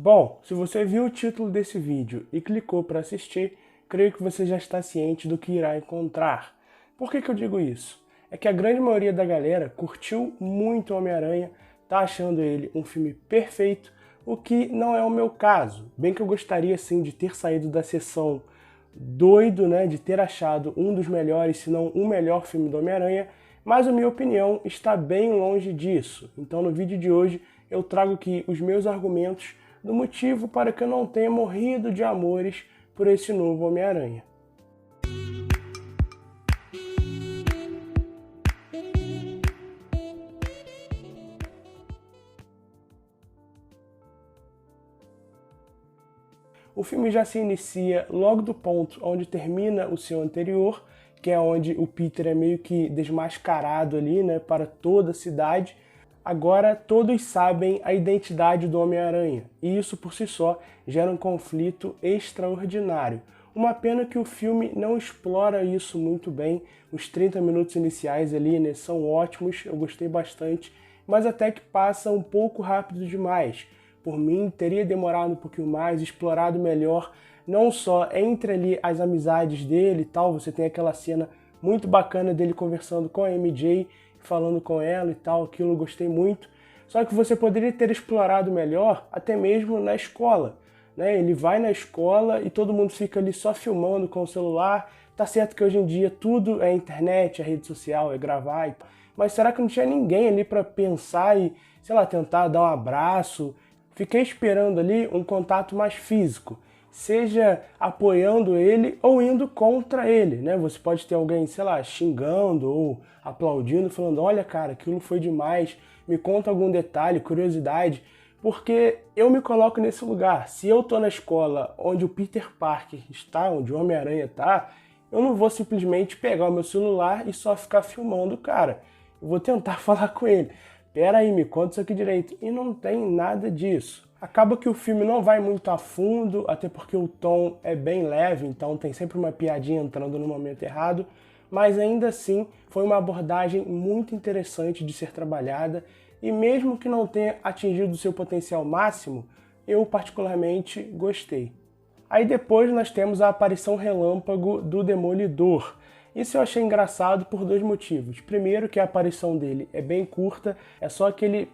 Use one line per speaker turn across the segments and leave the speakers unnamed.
Bom, se você viu o título desse vídeo e clicou para assistir, creio que você já está ciente do que irá encontrar. Por que eu digo isso? É que a grande maioria da galera curtiu muito Homem-Aranha, tá achando ele um filme perfeito, o que não é o meu caso. Bem que eu gostaria sim de ter saído da sessão doido, né, de ter achado um dos melhores, se não o melhor filme do Homem-Aranha, mas a minha opinião está bem longe disso. Então no vídeo de hoje eu trago aqui os meus argumentos do motivo para que eu não tenha morrido de amores por esse novo Homem-Aranha. O filme já se inicia logo do ponto onde termina o seu anterior, que é onde o Peter é meio que desmascarado ali, né, para toda a cidade. Agora todos sabem a identidade do Homem-Aranha, e isso por si só gera um conflito extraordinário. Uma pena que o filme não explora isso muito bem. Os 30 minutos iniciais ali, né, são ótimos, eu gostei bastante, mas até que passa um pouco rápido demais. Por mim, teria demorado um pouquinho mais, explorado melhor, não só entre ali as amizades dele e tal, você tem aquela cena muito bacana dele conversando com a MJ, falando com ela e tal, aquilo eu gostei muito. Só que você poderia ter explorado melhor até mesmo na escola, né? Ele vai na escola e todo mundo fica ali só filmando com o celular. Tá certo que hoje em dia tudo é internet, é rede social, é gravar, mas será que não tinha ninguém ali para pensar e, sei lá, tentar dar um abraço? Fiquei esperando ali um contato mais físico, seja apoiando ele ou indo contra ele, né? Você pode ter alguém, sei lá, xingando ou aplaudindo, falando, olha cara, aquilo foi demais, me conta algum detalhe, curiosidade, porque eu me coloco nesse lugar. Se eu tô na escola onde o Peter Parker está, onde o Homem-Aranha está, eu não vou simplesmente pegar o meu celular e só ficar filmando o cara. Eu vou tentar falar com ele. Pera aí, me conta isso aqui direito. E não tem nada disso. Acaba que o filme não vai muito a fundo, até porque o tom é bem leve, então tem sempre uma piadinha entrando no momento errado, mas ainda assim foi uma abordagem muito interessante de ser trabalhada, e mesmo que não tenha atingido o seu potencial máximo, eu particularmente gostei. Aí depois nós temos a aparição relâmpago do Demolidor. Isso eu achei engraçado por dois motivos. Primeiro, que a aparição dele é bem curta, é só que ele,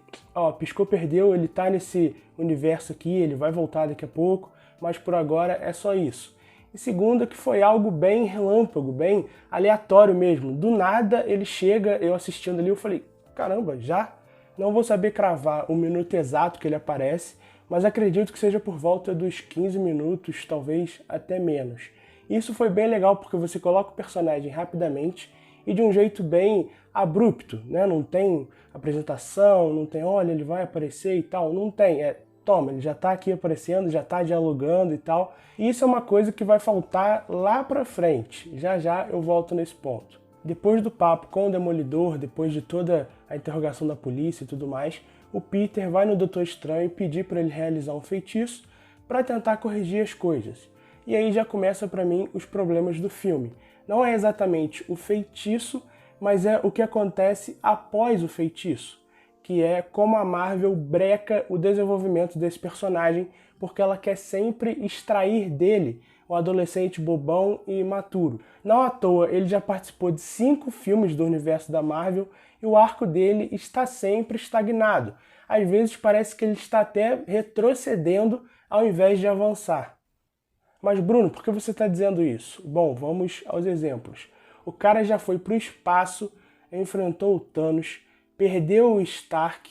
piscou, perdeu, ele tá nesse universo aqui, ele vai voltar daqui a pouco, mas por agora é só isso. E segundo, que foi algo bem relâmpago, bem aleatório mesmo. Do nada ele chega, eu assistindo ali, eu falei, caramba, já? Não vou saber cravar o minuto exato que ele aparece, mas acredito que seja por volta dos 15 minutos, talvez até menos. Isso foi bem legal porque você coloca o personagem rapidamente e de um jeito bem abrupto, né? Não tem apresentação, não tem, olha, ele vai aparecer e tal, não tem, toma, ele já tá aqui aparecendo, já tá dialogando e tal. E isso é uma coisa que vai faltar lá pra frente, já já eu volto nesse ponto. Depois do papo com o Demolidor, depois de toda a interrogação da polícia e tudo mais, o Peter vai no Doutor Estranho pedir para ele realizar um feitiço para tentar corrigir as coisas. E aí já começa para mim os problemas do filme. Não é exatamente o feitiço, mas é o que acontece após o feitiço, que é como a Marvel breca o desenvolvimento desse personagem, porque ela quer sempre extrair dele um adolescente bobão e imaturo. Não à toa, ele já participou de 5 filmes do universo da Marvel e o arco dele está sempre estagnado. Às vezes parece que ele está até retrocedendo ao invés de avançar. Mas Bruno, por que você está dizendo isso? Bom, vamos aos exemplos. O cara já foi para o espaço, enfrentou o Thanos, perdeu o Stark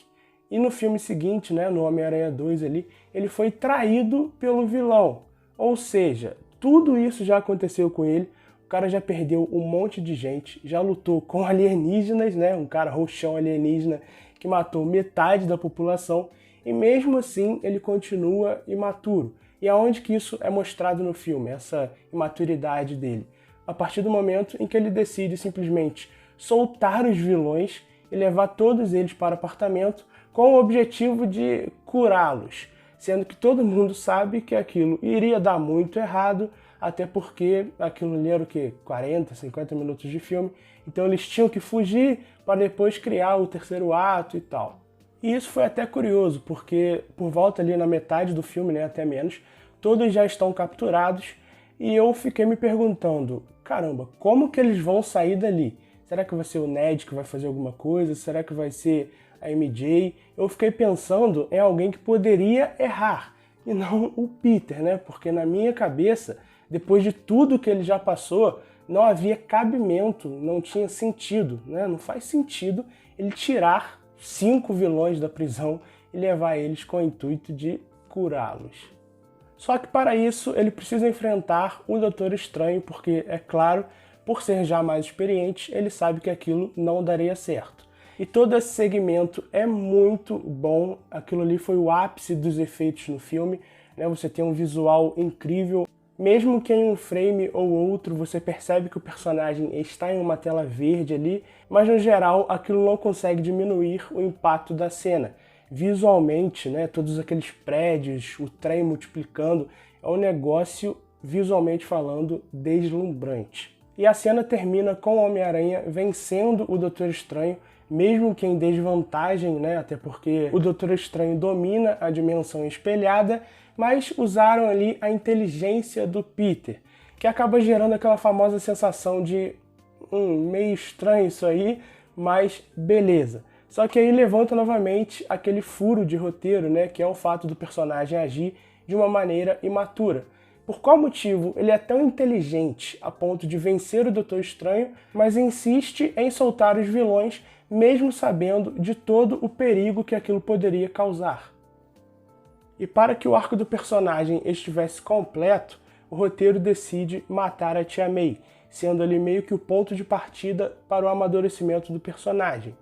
e no filme seguinte, né, no Homem-Aranha 2 ali, ele foi traído pelo vilão. Ou seja, tudo isso já aconteceu com ele, o cara já perdeu um monte de gente, já lutou com alienígenas, né, um cara roxão alienígena que matou metade da população e mesmo assim ele continua imaturo. E aonde que isso é mostrado no filme, essa imaturidade dele? A partir do momento em que ele decide simplesmente soltar os vilões e levar todos eles para o apartamento com o objetivo de curá-los, sendo que todo mundo sabe que aquilo iria dar muito errado, até porque aquilo ali era o quê? 40, 50 minutos de filme, então eles tinham que fugir para depois criar o terceiro ato e tal. E isso foi até curioso, porque por volta ali na metade do filme, né, até menos, todos já estão capturados e eu fiquei me perguntando, caramba, como que eles vão sair dali? Será que vai ser o Ned que vai fazer alguma coisa? Será que vai ser a MJ? Eu fiquei pensando em alguém que poderia errar, e não o Peter, né? Porque na minha cabeça, depois de tudo que ele já passou, não havia cabimento, não tinha sentido, né? Não faz sentido ele tirar 5 vilões da prisão e levar eles com o intuito de curá-los. Só que para isso ele precisa enfrentar o Doutor Estranho, porque, é claro, por ser já mais experiente, ele sabe que aquilo não daria certo. E todo esse segmento é muito bom, aquilo ali foi o ápice dos efeitos no filme, né? Você tem um visual incrível, mesmo que em um frame ou outro você percebe que o personagem está em uma tela verde ali, mas no geral aquilo não consegue diminuir o impacto da cena. Visualmente, né, todos aqueles prédios, o trem multiplicando, é um negócio, visualmente falando, deslumbrante. E a cena termina com o Homem-Aranha vencendo o Doutor Estranho, mesmo que em desvantagem, né, até porque o Doutor Estranho domina a dimensão espelhada, mas usaram ali a inteligência do Peter, que acaba gerando aquela famosa sensação de meio estranho isso aí, mas beleza. Só que aí levanta novamente aquele furo de roteiro, né, que é o fato do personagem agir de uma maneira imatura. Por qual motivo ele é tão inteligente a ponto de vencer o Doutor Estranho, mas insiste em soltar os vilões, mesmo sabendo de todo o perigo que aquilo poderia causar? E para que o arco do personagem estivesse completo, o roteiro decide matar a Tia May, sendo ali meio que o ponto de partida para o amadurecimento do personagem.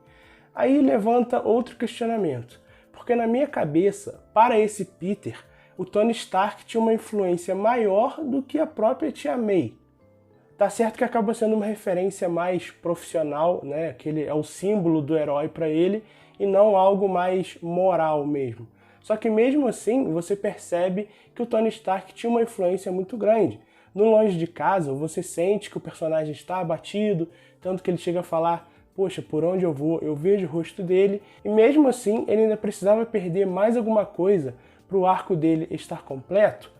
Aí levanta outro questionamento, porque na minha cabeça, para esse Peter, o Tony Stark tinha uma influência maior do que a própria Tia May. Tá certo que acaba sendo uma referência mais profissional, né? Que ele é o símbolo do herói para ele e não algo mais moral mesmo. Só que mesmo assim, você percebe que o Tony Stark tinha uma influência muito grande. No Longe de Casa, você sente que o personagem está abatido, tanto que ele chega a falar: poxa, por onde eu vou, eu vejo o rosto dele, e mesmo assim ele ainda precisava perder mais alguma coisa para o arco dele estar completo.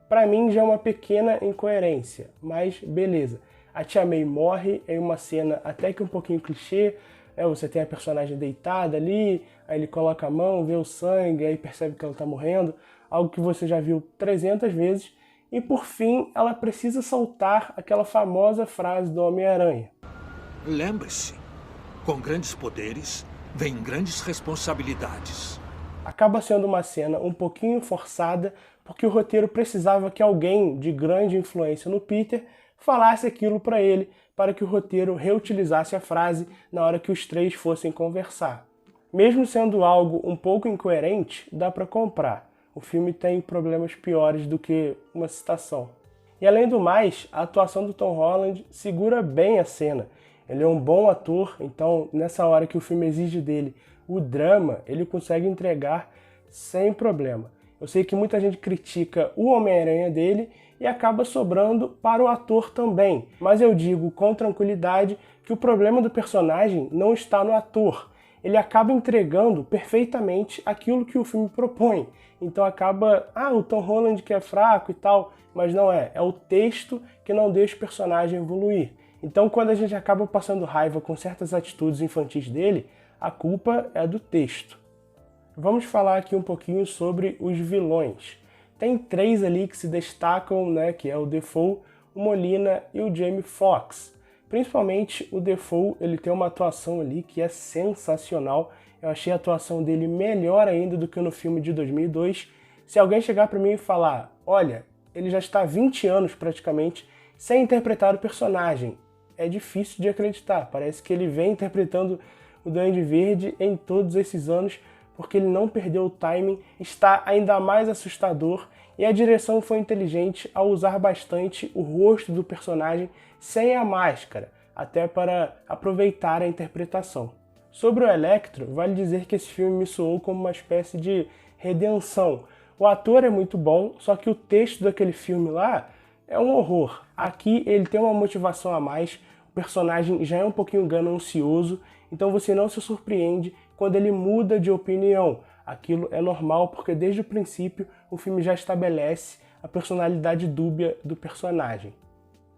Para mim já é uma pequena incoerência, mas beleza. A Tia May morre em uma cena até que um pouquinho clichê, né? Você tem a personagem deitada ali, aí ele coloca a mão, vê o sangue, aí percebe que ela está morrendo, algo que você já viu 300 vezes, e por fim ela precisa soltar aquela famosa frase do Homem-Aranha.
Lembre-se, com grandes poderes, vem grandes responsabilidades.
Acaba sendo uma cena um pouquinho forçada, porque o roteiro precisava que alguém de grande influência no Peter falasse aquilo para ele, para que o roteiro reutilizasse a frase na hora que os três fossem conversar. Mesmo sendo algo um pouco incoerente, dá para comprar. O filme tem problemas piores do que uma citação. E além do mais, a atuação do Tom Holland segura bem a cena. Ele é um bom ator, então nessa hora que o filme exige dele o drama, ele consegue entregar sem problema. Eu sei que muita gente critica o Homem-Aranha dele e acaba sobrando para o ator também, mas eu digo com tranquilidade que o problema do personagem não está no ator. Ele acaba entregando perfeitamente aquilo que o filme propõe. Então acaba, o Tom Holland que é fraco e tal, mas não é. É o texto que não deixa o personagem evoluir. Então quando a gente acaba passando raiva com certas atitudes infantis dele, a culpa é do texto. Vamos falar aqui um pouquinho sobre os vilões. Tem 3 ali que se destacam, né, que é o Dafoe, o Molina e o Jamie Foxx. Principalmente o Dafoe, ele tem uma atuação ali que é sensacional. Eu achei a atuação dele melhor ainda do que no filme de 2002. Se alguém chegar para mim e falar, olha, ele já está há 20 anos praticamente sem interpretar o personagem, é difícil de acreditar. Parece que ele vem interpretando o Duende Verde em todos esses anos, porque ele não perdeu o timing, está ainda mais assustador e a direção foi inteligente ao usar bastante o rosto do personagem sem a máscara, até para aproveitar a interpretação. Sobre o Electro, vale dizer que esse filme me soou como uma espécie de redenção. O ator é muito bom, só que o texto daquele filme lá é um horror. Aqui ele tem uma motivação a mais, o personagem já é um pouquinho ganancioso, então você não se surpreende quando ele muda de opinião. Aquilo é normal porque desde o princípio o filme já estabelece a personalidade dúbia do personagem.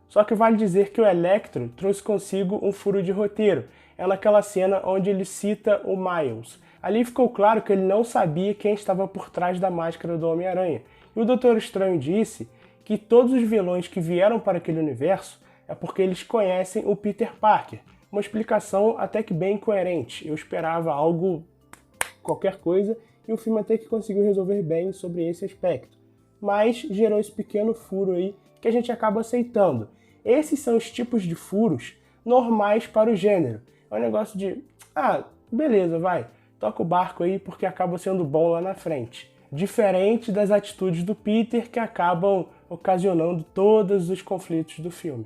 Só que vale dizer que o Electro trouxe consigo um furo de roteiro. É naquela cena onde ele cita o Miles. Ali ficou claro que ele não sabia quem estava por trás da máscara do Homem-Aranha. E o Doutor Estranho disse que todos os vilões que vieram para aquele universo é porque eles conhecem o Peter Parker. Uma explicação até que bem coerente. Eu esperava algo, qualquer coisa, e o filme até que conseguiu resolver bem sobre esse aspecto. Mas gerou esse pequeno furo aí que a gente acaba aceitando. Esses são os tipos de furos normais para o gênero. É um negócio de, beleza, vai, toca o barco aí porque acaba sendo bom lá na frente. Diferente das atitudes do Peter que acabam ocasionando todos os conflitos do filme.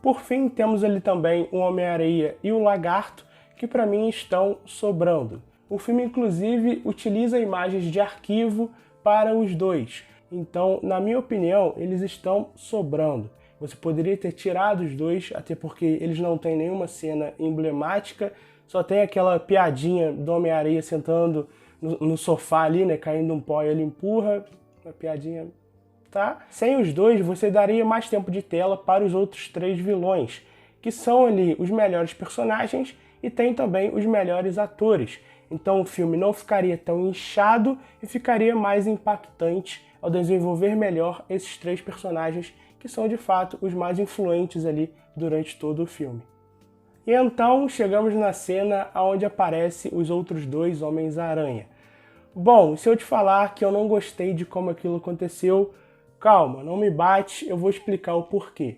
Por fim, temos ali também o Homem-Aranha e o Lagarto, que para mim estão sobrando. O filme, inclusive, utiliza imagens de arquivo para os dois. Então, na minha opinião, eles estão sobrando. Você poderia ter tirado os dois, até porque eles não têm nenhuma cena emblemática, só tem aquela piadinha do Homem-Aranha sentando no sofá ali, né, caindo um pó e ele empurra, uma piadinha, tá? Sem os dois, você daria mais tempo de tela para os outros 3 vilões, que são ali os melhores personagens e tem também os melhores atores. Então o filme não ficaria tão inchado e ficaria mais impactante ao desenvolver melhor esses 3 personagens que são de fato os mais influentes ali durante todo o filme. E então chegamos na cena onde aparecem os outros 2 Homens-Aranha. Bom, se eu te falar que eu não gostei de como aquilo aconteceu, calma, não me bate, eu vou explicar o porquê.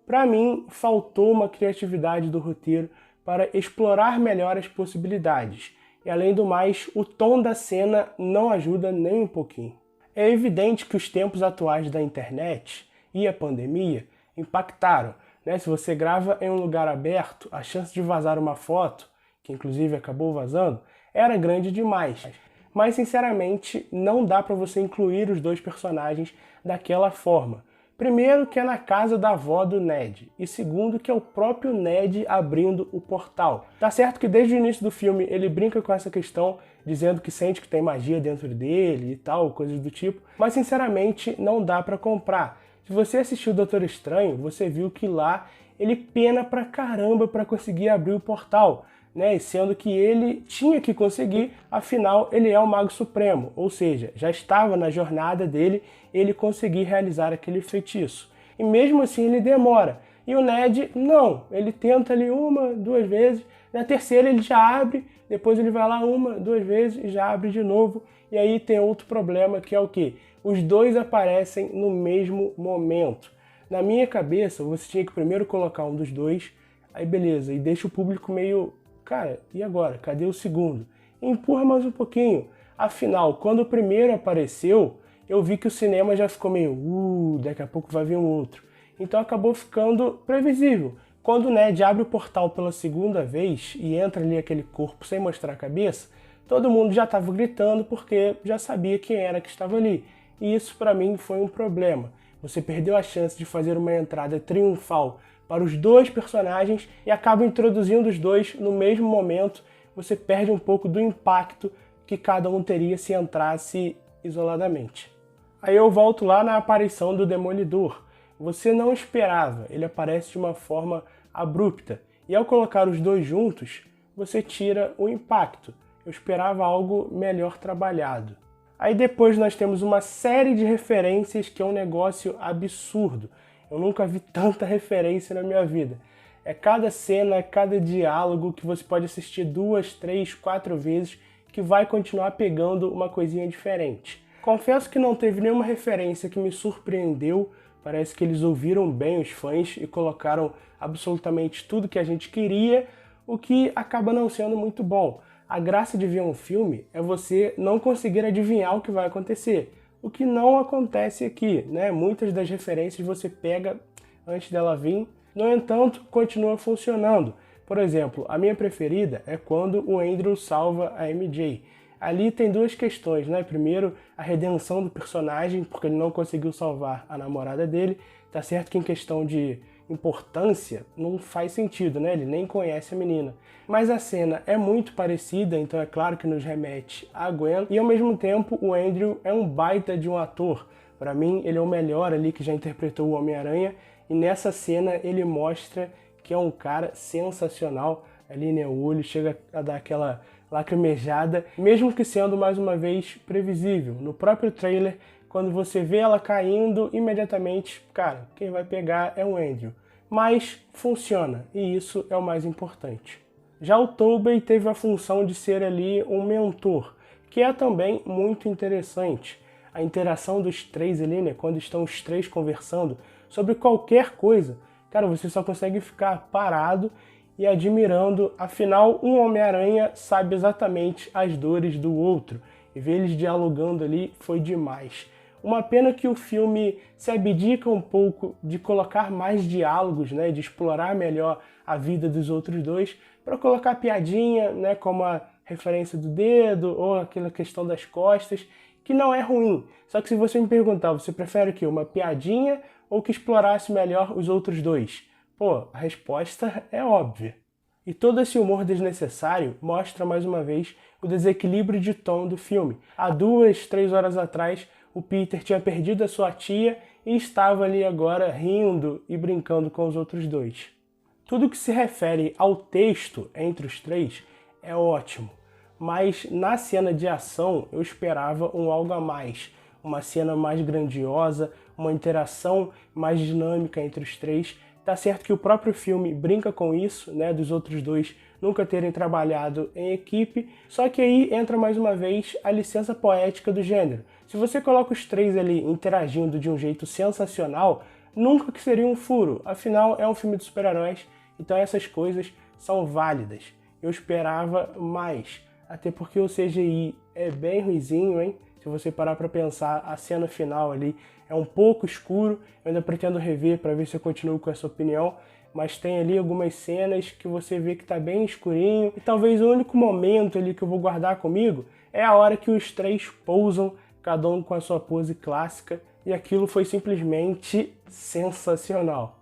Para mim, faltou uma criatividade do roteiro para explorar melhor as possibilidades. E além do mais, o tom da cena não ajuda nem um pouquinho. É evidente que os tempos atuais da internet e a pandemia impactaram, né? Se você grava em um lugar aberto, a chance de vazar uma foto, que inclusive acabou vazando, era grande demais. Mas sinceramente não dá para você incluir os 2 personagens daquela forma. Primeiro, que é na casa da avó do Ned, e segundo, que é o próprio Ned abrindo o portal. Tá certo que desde o início do filme ele brinca com essa questão, dizendo que sente que tem magia dentro dele e tal, coisas do tipo, mas sinceramente não dá pra comprar. Se você assistiu o Doutor Estranho, você viu que lá ele pena pra caramba pra conseguir abrir o portal, né? Sendo que ele tinha que conseguir, afinal ele é o Mago Supremo, ou seja, já estava na jornada dele ele conseguir realizar aquele feitiço. E mesmo assim ele demora. E o Ned, não, ele tenta ali 1, 2 vezes, na terceira ele já abre, depois ele vai lá 1, 2 vezes e já abre de novo. E aí tem outro problema que é o quê? Os 2 aparecem no mesmo momento. Na minha cabeça, você tinha que primeiro colocar um dos 2, aí beleza, e deixa o público meio, cara, e agora? Cadê o segundo? E empurra mais um pouquinho. Afinal, quando o primeiro apareceu, eu vi que o cinema já ficou meio, daqui a pouco vai vir um outro. Então acabou ficando previsível. Quando o Ned abre o portal pela segunda vez e entra ali aquele corpo sem mostrar a cabeça, todo mundo já estava gritando porque já sabia quem era que estava ali. E isso para mim foi um problema. Você perdeu a chance de fazer uma entrada triunfal para os 2 personagens e acaba introduzindo os 2 no mesmo momento. Você perde um pouco do impacto que cada um teria se entrasse isoladamente. Aí eu volto lá na aparição do Demolidor. Você não esperava, ele aparece de uma forma abrupta. E ao colocar os 2 juntos, você tira o impacto. Eu esperava algo melhor trabalhado. Aí depois nós temos uma série de referências que é um negócio absurdo. Eu nunca vi tanta referência na minha vida. É cada cena, cada diálogo que você pode assistir 2, 3, 4 vezes que vai continuar pegando uma coisinha diferente. Confesso que não teve nenhuma referência que me surpreendeu. Parece que eles ouviram bem os fãs e colocaram absolutamente tudo que a gente queria, o que acaba não sendo muito bom. A graça de ver um filme é você não conseguir adivinhar o que vai acontecer, o que não acontece aqui, né? Muitas das referências você pega antes dela vir, no entanto, continua funcionando. Por exemplo, a minha preferida é quando o Andrew salva a MJ. Ali tem 2 questões, né? Primeiro, a redenção do personagem, porque ele não conseguiu salvar a namorada dele. Tá certo que em questão de importância, não faz sentido, né? Ele nem conhece a menina. Mas a cena é muito parecida, então é claro que nos remete a Gwen. E ao mesmo tempo, o Andrew é um baita de um ator. Para mim, ele é o melhor ali que já interpretou o Homem-Aranha. E nessa cena ele mostra que é um cara sensacional. Ali, né, o olho chega a dar aquela lacrimejada, mesmo que sendo mais uma vez previsível. No próprio trailer, quando você vê ela caindo, imediatamente, cara, quem vai pegar é o Andrew. Mas funciona, e isso é o mais importante. Já o Tobey teve a função de ser ali um mentor, que é também muito interessante. A interação dos três ali, né, quando estão os três conversando sobre qualquer coisa, cara, você só consegue ficar parado e admirando. Afinal, um Homem-Aranha sabe exatamente as dores do outro, e ver eles dialogando ali foi demais. Uma pena que o filme se abdica um pouco de colocar mais diálogos, né, de explorar melhor a vida dos outros dois, para colocar piadinha, né, como a referência do dedo ou aquela questão das costas, que não é ruim. Só que se você me perguntar, você prefere o quê? Uma piadinha ou que explorasse melhor os outros dois? Pô, a resposta é óbvia. E todo esse humor desnecessário mostra mais uma vez o desequilíbrio de tom do filme. Há 2, 3 horas atrás, o Peter tinha perdido a sua tia e estava ali agora rindo e brincando com os outros dois. Tudo que se refere ao texto entre os três é ótimo, mas na cena de ação eu esperava um algo a mais, uma cena mais grandiosa, uma interação mais dinâmica entre os três. Tá certo que o próprio filme brinca com isso, né, dos outros dois nunca terem trabalhado em equipe, só que aí entra mais uma vez a licença poética do gênero. Se você coloca os três ali interagindo de um jeito sensacional, nunca que seria um furo, afinal é um filme de super-heróis, então essas coisas são válidas. Eu esperava mais, até porque o CGI é bem ruizinho, hein? Se você parar para pensar, a cena final ali é um pouco escuro, eu ainda pretendo rever para ver se eu continuo com essa opinião, mas tem ali algumas cenas que você vê que tá bem escurinho, e talvez o único momento ali que eu vou guardar comigo é a hora que os três pousam, cada um com a sua pose clássica, e aquilo foi simplesmente sensacional.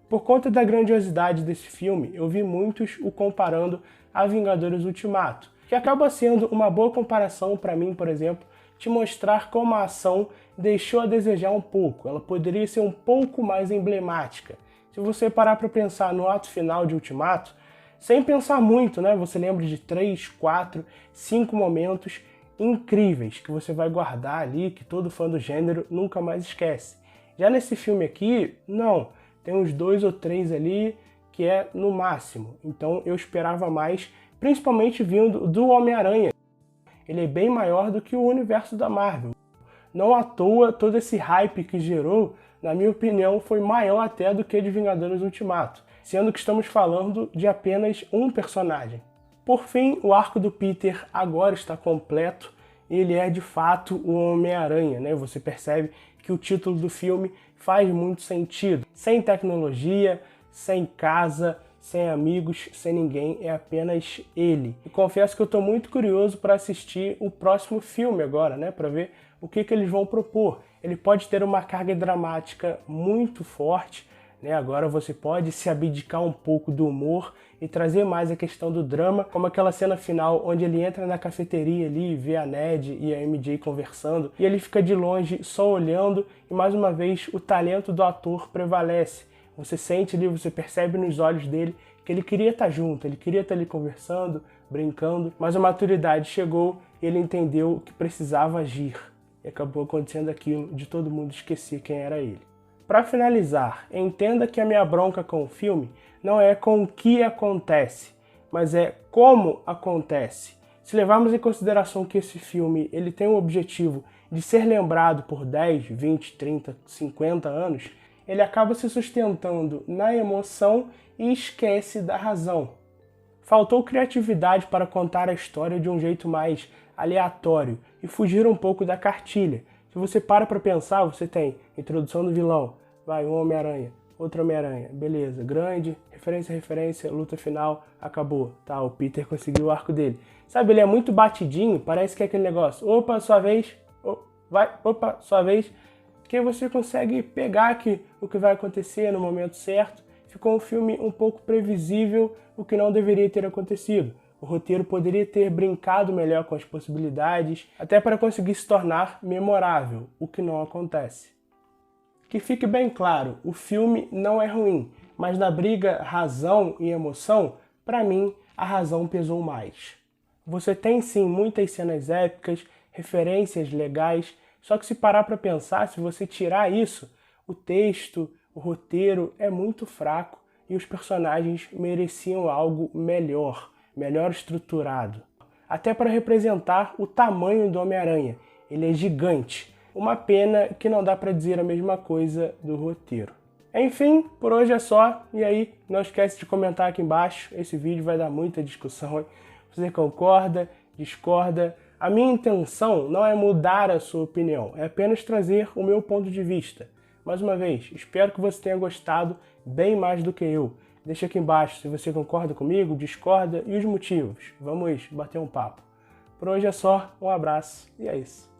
Por conta da grandiosidade desse filme, eu vi muitos o comparando a Vingadores Ultimato, que acaba sendo uma boa comparação para mim, por exemplo, te mostrar como a ação deixou a desejar um pouco, ela poderia ser um pouco mais emblemática. Se você parar para pensar no ato final de Ultimato, sem pensar muito, né, você lembra de 3, 4, 5 momentos incríveis que você vai guardar ali, que todo fã do gênero nunca mais esquece. Já nesse filme aqui, não, tem uns 2 ou 3 ali que é no máximo, então eu esperava mais, principalmente vindo do Homem-Aranha. Ele é bem maior do que o universo da Marvel. Não à toa, todo esse hype que gerou, na minha opinião, foi maior até do que de Vingadores Ultimato, sendo que estamos falando de apenas um personagem. Por fim, o arco do Peter agora está completo e ele é de fato o Homem-Aranha, né? Você percebe que o título do filme faz muito sentido. Sem tecnologia, sem casa, sem amigos, sem ninguém, é apenas ele. E confesso que eu estou muito curioso para assistir o próximo filme agora, né? Para ver o que eles vão propor. Ele pode ter uma carga dramática muito forte, né? Agora você pode se abdicar um pouco do humor e trazer mais a questão do drama, como aquela cena final onde ele entra na cafeteria ali e vê a Ned e a MJ conversando, e ele fica de longe só olhando, e mais uma vez o talento do ator prevalece. Você sente ali, você percebe nos olhos dele que ele queria estar junto, ele queria estar ali conversando, brincando, mas a maturidade chegou e ele entendeu que precisava agir. E acabou acontecendo aquilo de todo mundo esquecer quem era ele. Para finalizar, entenda que a minha bronca com o filme não é com o que acontece, mas é como acontece. Se levarmos em consideração que esse filme ele tem o objetivo de ser lembrado por 10, 20, 30, 50 anos, ele acaba se sustentando na emoção e esquece da razão. Faltou criatividade para contar a história de um jeito mais aleatório e fugir um pouco da cartilha. Se você para pensar, você tem introdução do vilão, vai, um Homem-Aranha, outro Homem-Aranha, beleza, grande, referência, luta final, acabou, tá, o Peter conseguiu o arco dele. Sabe, ele é muito batidinho, parece que é aquele negócio, opa, sua vez, opa, sua vez, que você consegue pegar aqui o que vai acontecer no momento certo ficou um filme um pouco previsível, o que não deveria ter acontecido. O roteiro poderia ter brincado melhor com as possibilidades, até para conseguir se tornar memorável, o que não acontece. Que fique bem claro, o filme não é ruim, mas na briga razão e emoção, para mim, a razão pesou mais. Você tem sim muitas cenas épicas, referências legais, só que se parar para pensar, se você tirar isso, o texto, o roteiro é muito fraco e os personagens mereciam algo melhor estruturado. Até para representar o tamanho do Homem-Aranha, ele é gigante. Uma pena que não dá para dizer a mesma coisa do roteiro. Enfim, por hoje é só. E aí, não esquece de comentar aqui embaixo. Esse vídeo vai dar muita discussão. Você concorda? Discorda? A minha intenção não é mudar a sua opinião, é apenas trazer o meu ponto de vista. Mais uma vez, espero que você tenha gostado bem mais do que eu. Deixa aqui embaixo se você concorda comigo, discorda e os motivos. Vamos bater um papo. Por hoje é só, um abraço e é isso.